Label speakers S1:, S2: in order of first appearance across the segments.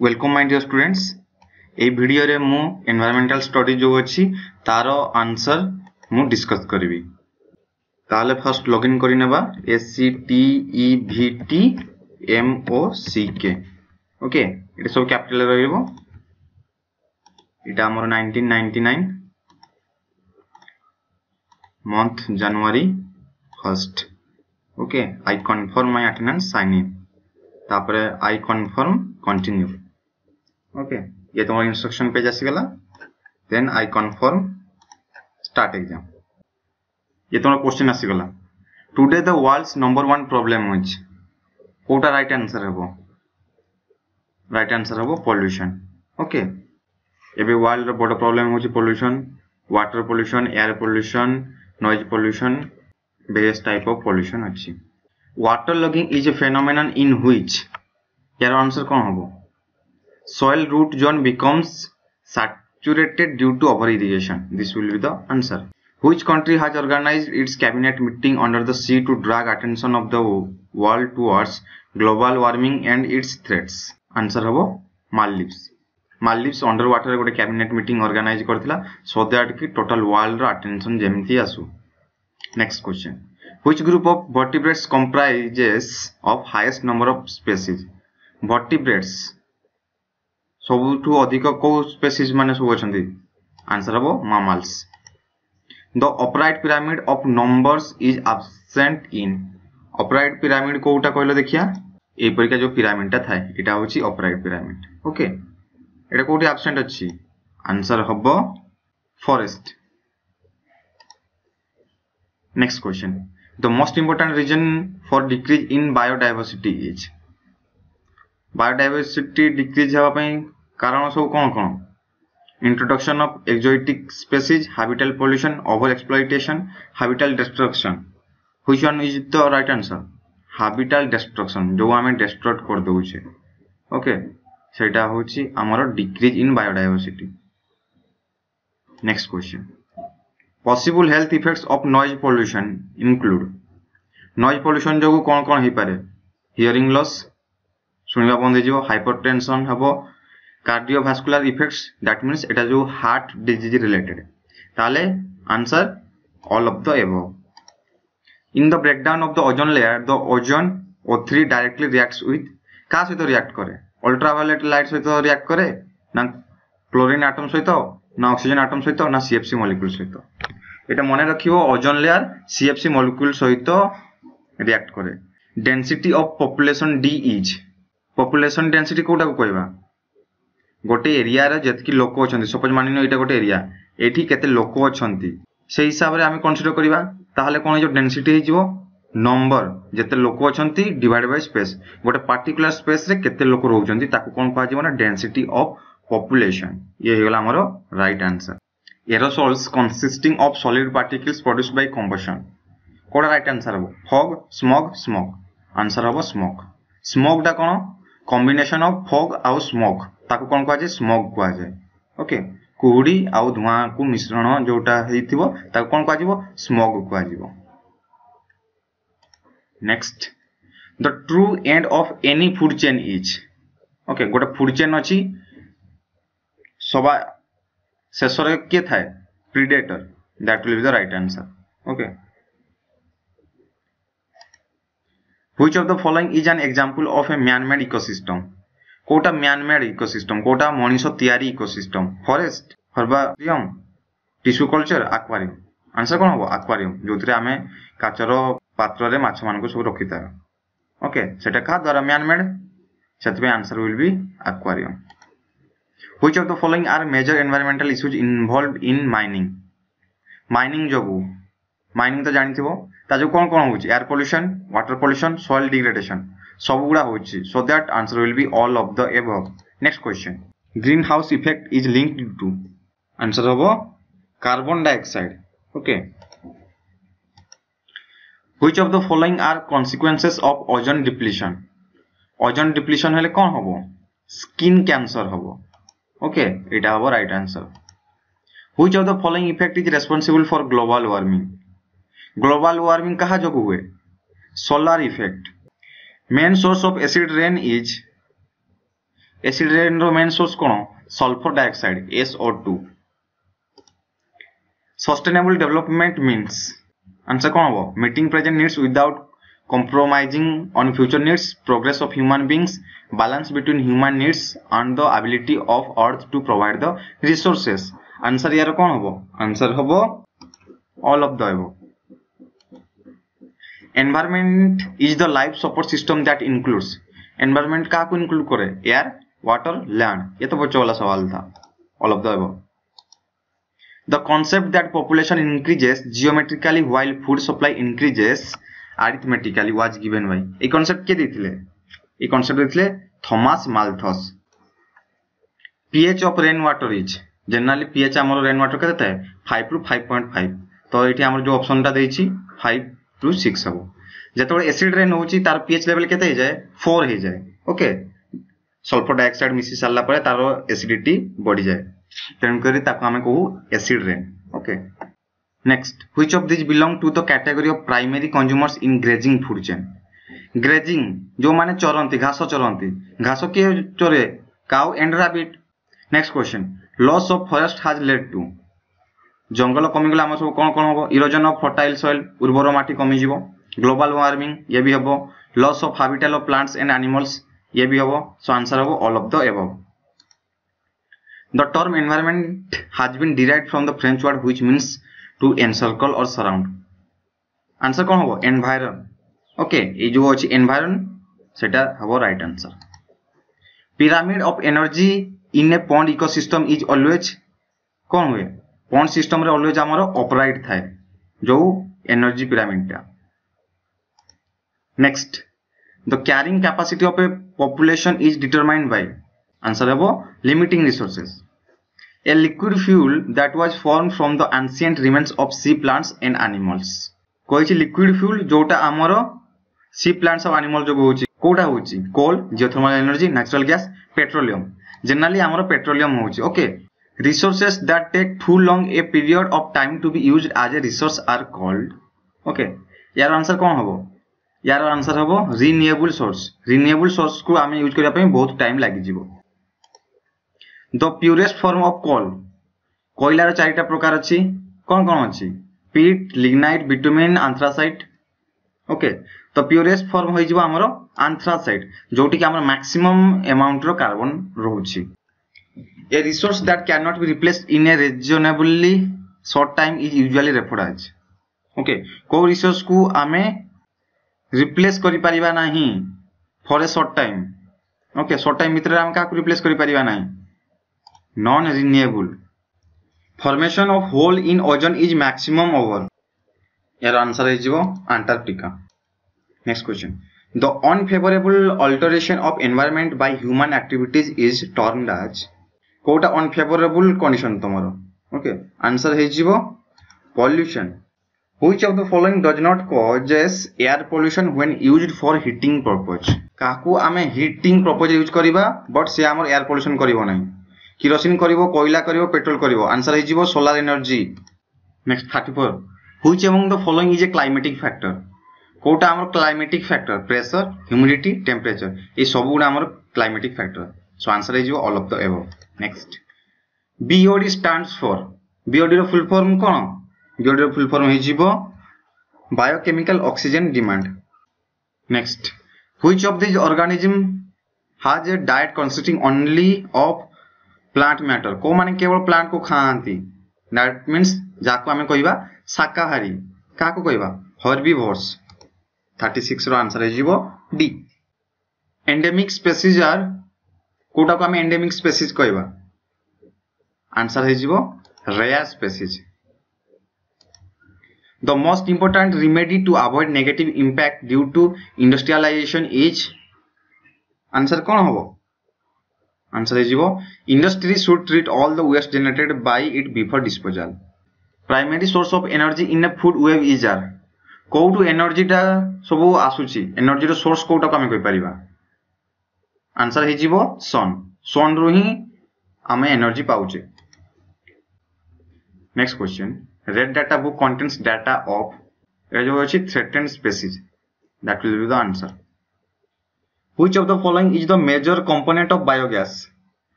S1: Welcome my dear students. A video रे मु environmental study जो अछि तारो आंसर मु डिस्कस करबी। ताले फर्स्ट लॉगिन करि नेबा SCTEVTMOCK। ओके, इट सब कैपिटल रहइबो। इटा हमर 1999 मंथ जनवरी 1st। Okay, I confirm my attendance, sign in, तापरे आई कंफर्म कंटिन्यू। ओके, ये तुम्हारा इंस्ट्रक्शन पेज आसीगला। Then I confirm start exam. ये तुम्हारा क्वेश्चन आसीगला, today the world's number 1 problem is, कोटा राइट आंसर हेबो? राइट आंसर हेबो पोल्यूशन। ओके, एबे वर्ल्ड रो बड़ प्रॉब्लम होची pollution, water pollution, air pollution, noise pollution, various type of pollution अछि। Water logging is a phenomenon in which, यार answer कोन हेबो? Soil root zone becomes saturated due to over irrigation. This will be the answer. Which country has organized its cabinet meeting under the sea to drag attention of the world towards global warming and its threats? Answer habo Maldives. Maldives underwater गोटे cabinet meeting organize करथिला so that कि total world रो attention जेमिति आसु। Next question. Which group of vertebrates comprises of highest number of species? Vertebrates सबुठु अधिक को species माने सब अछंती? Answer हबो mammals. The upright pyramid of numbers is absent in. upright pyramid कोउटा कहलो देखिया, ए परिका जो पिरामिड ता थाए एटा होची upright pyramid. ओके, एटा कोउटी absent अछि? आंसर हबो forest. Next question. The most important reason for decrease in biodiversity is. Biodiversity decrease हेबा पई कारण सब कोन कोन? Introduction of exotic species, habitat pollution, over exploitation, habitat destruction. Which one is the right answer? Habitat destruction, जो हमें destroy कर दोउछे। ओके, सेटा होची हमर decrease in biodiversity. Next question. Possible health effects of noise pollution include. Noise pollution जो कोन कोन हे पारे? हियरिंग लॉस, सुनिबा बंद हो जिवो, हाइपरटेंशन हबो, कार्डियोवास्कुलर इफेक्ट्स, दैट मींस एटा जो हार्ट डिजीज रिलेटेड। ताले answer all of the above. In the breakdown of the ozone layer, the ozone O3 directly reacts with, का सहित रिएक्ट करे? अल्ट्रावायलेट लाइट सहित रिएक्ट करे ना क्लोरीन एटम सहित, ना ऑक्सीजन एटम सहित, ना CFC मॉलिक्यूल सहित। एटा मने रखियो, ओजोन लेयर CFC मॉलिक्यूल सहित रिएक्ट करे। Density of population D is, population density कोटा को कहबा? गोटे एरिया रे जतकी लोक अछंती, सपोज मानिनो एटा गोटे एरिया, एठी केते लोक अछंती से हिसाब रे हमें कंसीडर करिबा। ताहले कोन जो डेंसिटी हे जिवो? नंबर, जते लोक अछंती डिवाइड बाय स्पेस। गोटे पर्टिकुलर स्पेस रे केते लोक रहउचंती ताको कोन कहै जिवो ना डेंसिटी ऑफ पॉपुलेशन। ये हे गेला हमरो right answer. Aerosols consisting of solid particles produced by combustion, कोडा राइट आंसर हबो? Fog, smog, smoke. आंसर हबो स्मोक। स्मोक डा कोन? कॉम्बिनेशन ऑफ फॉग आउ स्मोक, ताको कोन कहै जे स्मोक कहै जे। ओके, कुहुडी आउ धुआं को मिश्रण जोटा हेतिबो ताको कोन कहै जिवो? स्मोक कहै जिवो। Next. The true end of any food chain is. Okay, गोटे फूड चेन अछि, सबा शेषरे के थाए? Predator, that will be the right answer. Okay, which of the following is an example of a man-made ecosystem? कोटा man-made ecosystem, कोटा मनीषो तयारी ecosystem? Forest, herbarium, tissue culture, aquarium. Answer कोन हो? एक्वारियम, जोतरे हमें काचरो पात्र रे माछ मान को सब रखिता। ओके, सेटा का द्वारा मैन मेड, सेतबे answer will be aquarium. Which of the following are major environmental issues involved in mining? Mining जोगु, माइनिंग तो जानिथिबो, ता जो कोन कोन होची? Air pollution, water pollution, soil degradation, सब गुडा होची। So that answer will be all of the above. Next question. Greenhouse effect is linked to. Answer हबो carbon dioxide. Okay, which of the following are consequences of ozone depletion? Ozone depletion हेले कोन हबो? Skin cancer हबो। Okay, एटा हबो right answer. Which of the following effect is responsible for global warming? Global warming कहा जो हुए? Solar effect. Main source of acid rain is, acid rain रो मेन सोर्स कोन sulphur dioxide SO2 sustainable development means answer कोन हो meeting present needs without compromising on future needs, progress of human beings, balance between human needs and the ability of earth to provide the resources. Answer यार कौन होबो? Answer होबो all of the above. Environment is the life support system that includes. Environment का को include करे? Air, water, land. ये तो बच्चों वाला सवाल था. All of the above. The concept that population increases geometrically while food supply increases arithmetically was given by ए कॉन्सेप्ट के देथिले ए कॉन्सेप्ट देथिले Thomas Malthus pH of rain water is generally pH हमर रेन वाटर केते है 5 to 5.5 तो एठी हमर जो ऑप्शन टा देछि 5 टू 6 हबो जेतबे एसिड रेन होछि तार pH लेवल केते हे जाय 4 हे जाय ओके सल्फर डाइऑक्साइड मिसी साला परे तार एसिडिटी बढ़ी जाय तेन करी ताको हमें कहू acid rain okay Next, which of these belong to the category of primary consumers in grazing food chain? Grazing, जो माने चरंती घास चरंती घास के चरे cow and rabbit. Next question, loss of forest has led to जंगल कमी गला हम सब कोन कोन हो इरोजन ऑफ फर्टाइल सॉइल उर्वर माटी कमी जीवो ग्लोबल वार्मिंग ये भी हबो loss of habitat of plants and animals ये भी हबो सो आंसर हबो all of the above. The term environment has been derived from the French word which means to encircle or surround. Answer कौन होबो environ okay ये जो अछि environ सेटा हबो right answer. pyramid of energy in a pond ecosystem is always कौन हुए pond system रे always हमरो upright थाए जो energy pyramid टा. next, the carrying capacity of a population is determined by answer हबो limiting resources. A liquid fuel that was formed from the ancient remains of sea plants and animals. कोई liquid fuel जोटा आमरो sea plants और animal जो होची कोटा होची coal, geothermal energy, natural gas, petroleum. Generally आमरो petroleum होची. Okay. Resources that take too long a period of time to be used as a resource are called. Okay. यार answer कौन होबो? यार answer होबो renewable source. Renewable source को आमे use करिया पे बहुत टाइम लागि जीवो. The purest form of coal कोइलार चारिटा प्रकार अछि कोन कोन अछि peat lignite bitumen anthracite okay तो प्योरेस्ट फॉर्म होई जिवो हमरो एंथ्रासाइट जोटी कि हमर मैक्सिमम अमाउंट रो कार्बन रहउछि. A resource that cannot be replaced in a reasonably short time is usually referred as okay को रिसोर्स को आमे रिप्लेस करि परिबा नाही for a short time okay short time भीतर हम का रिप्लेस करि परिबा नाही non renewable. Formation of hole in ozone is maximum over. यार आंसर है जीवो Antarctica. Next question. The unfavorable alteration of environment by human activities is termed as कोटा unfavorable condition तमरो. Okay. आंसर है जीवो pollution. Which of the following does not causes air pollution when used for heating purpose? काकू आमे heating purpose use करिबा but से हमर air pollution करिवो नाही. Kerosene करिवो कोयला करिवो पेट्रोल करिवो आंसर है जीवो solar energy. Next 34 which among the following is a climatic factor कोटा हमर climatic factor pressure humidity temperature ए सब गुण हमर क्लाइमेटिक फैक्टर सो आंसर है जीवो all of the above. Next BOD stands for BOD रो फुल फॉर्म कोन बीओडी रो फुल फॉर्म है जीवो biochemical oxygen demand. Next which of this organism has a diet consisting only of plant matter को माने केवल प्लांट को खाआंती that means जाको हमें कहबा शाकाहारी का को कहबा हर्बिवोर्स. 36 रो आंसर है जीवो डी. एंडेमिक स्पीशीज आर कोटा को हमें एंडेमिक स्पीशीज कहबा आंसर है जीवो rare species. The most important remedy to avoid negative impact due to industrialisation is answer कौन होबो आंसर है जीवो industry should treat all the waste generated by it before disposal. Primary source of energy in a food web is आर कोटू energy टा सब आसुची energy रो source Kota को हमें कहि परिबा आंसर है जीवो सन सन रो ही हमें एनर्जी पाउचे. Next question red data book contains data of a जो अछि threatened species that will be the answer. Which of the following is the major component of biogas?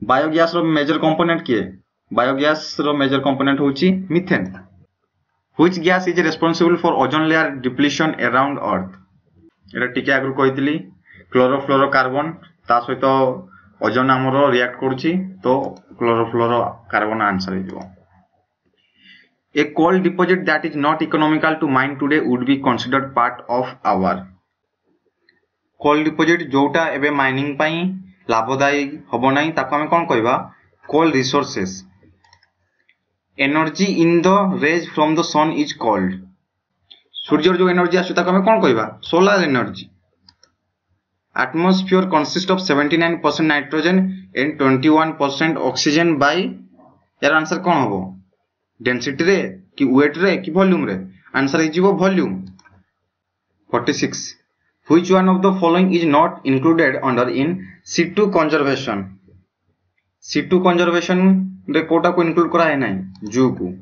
S1: Biogas रो major component किए? Biogas रो major component होची methane. Which gas is responsible for ozone layer depletion around Earth? एटा टिके आगु कहितली chlorofluorocarbon ता सहित ozone हमरो react करूची तो क्लोरोफ्लोरोकार्बन आंसर हिजो. A coal deposit that is not economical to mine today would be considered part of our. Coal deposit जोटा एबे माइनिंग पई लाभदायी हबो नाही ताको हम कोन कहबा coal resources. Energy in the rays from the sun is called. सूर्य जो एनर्जी आसु ताको हम कोन कहबा solar energy. Atmosphere consists of 79% nitrogen and 21% oxygen by यार आंसर कोन हबो डेंसिटी रे कि वेट रे कि वॉल्यूम रे answer हिजिबो volume. 46 Which one of the following is not included under in situ conservation? situ conservation रे कोटा को इंक्लूड करा है नाही जू को.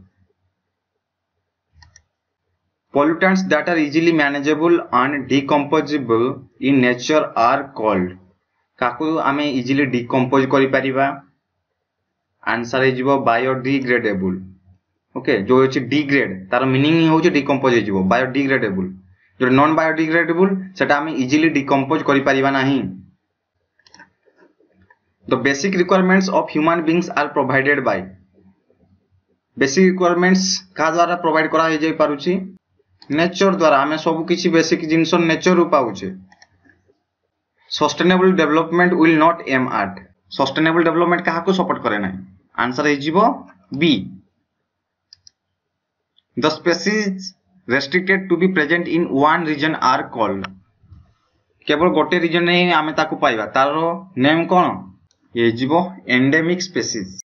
S1: Pollutants that are easily manageable and decomposable in nature are called. काकु आमे easily decompose करि परिबा आंसर हिजिबो biodegradable. ओके जो अछि डिग्रेड तार मीनिंग ही होछि डिकम्पोज हिजिबो biodegradable. जो नॉन biodegradable सेटा आमे easily decompose करि परिबा नाही. The basic requirements of human beings are provided by. Basic requirements का द्वारा प्रोवाइड करा हे जाय पारुछि नेचर द्वारा. आमे सब किछि बेसिक जिंस नेचर रु पाउछे. Sustainable development will not aim at. Sustainable development काहा को सपोर्ट करे नाही आंसर हिजिबो B. The species restricted to be present in one region are called. केवल गोटे रीजन नै आमे ताको पाइबा तारो नेम कोन ये हिजिबो एंडेमिक स्पीसीज.